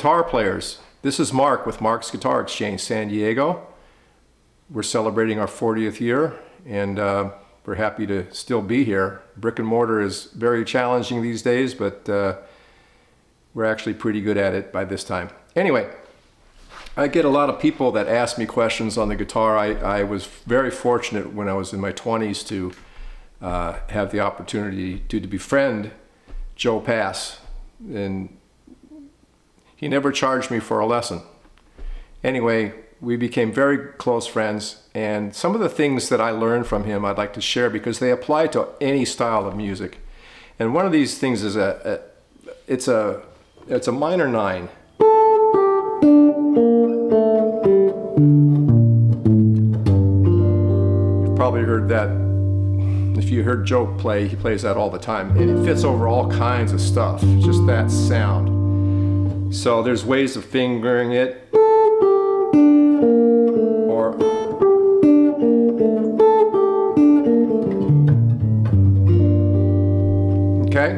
guitar players. This is Mark with Mark's Guitar Exchange, San Diego. We're celebrating our 40th year, and we're happy to still be here. Brick and mortar is very challenging these days, but we're actually pretty good at it by this time. Anyway, I get a lot of people that ask me questions on the guitar. I was very fortunate when I was in my 20s to have the opportunity to befriend Joe Pass, and he never charged me for a lesson. Anyway, we became very close friends, and some of the things that I learned from him I'd like to share because they apply to any style of music. And one of these things is it's a minor 9. You've probably heard that. If you heard Joe play, he plays that all the time, and it fits over all kinds of stuff, just that sound. So there's ways of fingering it, or okay,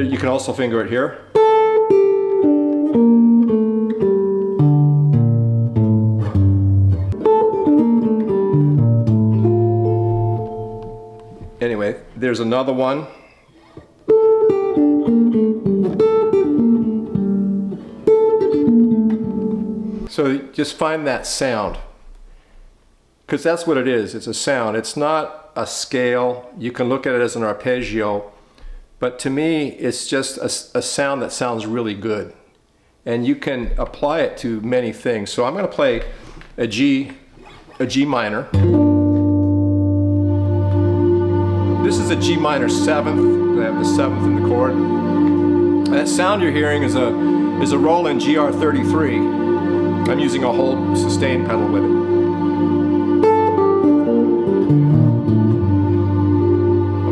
you can also finger it here. Anyway, there's another one. So just find that sound, because that's what it is. It's a sound. It's not a scale. You can look at it as an arpeggio, but to me, it's just a sound that sounds really good, and you can apply it to many things. So I'm going to play a G minor. This is a G minor 7th. I have the 7th in the chord. That sound you're hearing is a Roland GR33. I'm using a whole sustain pedal with it.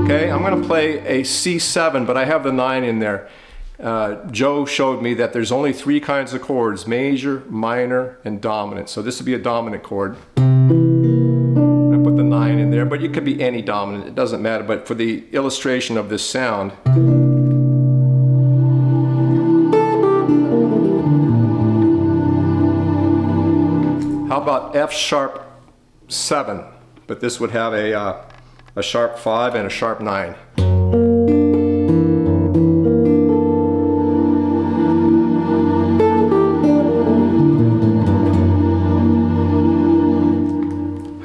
Okay, I'm going to play a C7, but I have the 9 in there. Joe showed me that there's only 3 kinds of chords: major, minor, and dominant. So this would be a dominant chord. I put the 9 in there, but it could be any dominant. It doesn't matter. But for the illustration of this sound, how about F sharp 7? But this would have a sharp 5 and a sharp 9.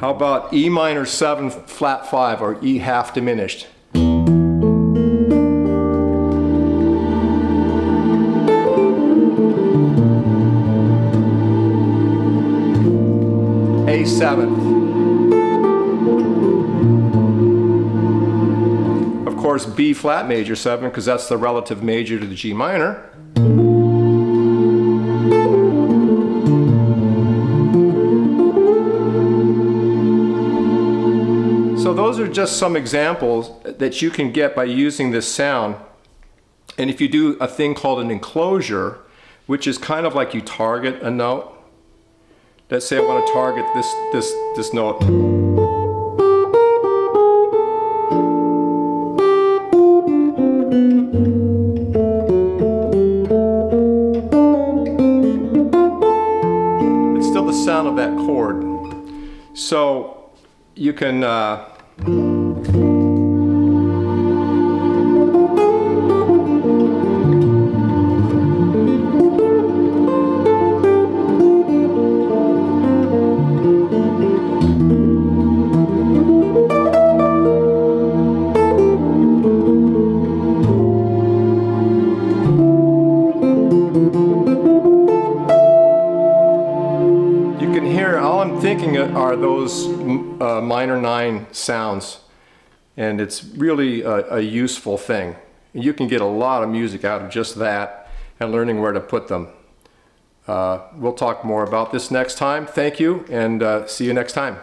How about E minor 7 flat 5, or E half diminished? A7th. Of course, B flat major 7, because that's the relative major to the G minor. So those are just some examples that you can get by using this sound. And if you do a thing called an enclosure, which is kind of like you target a note. Let's say I want to target this note. It's still the sound of that chord. So you can thinking are those minor 9 sounds, and it's really a useful thing. You can get a lot of music out of just that and learning where to put them. We'll talk more about this next time. Thank you, and see you next time.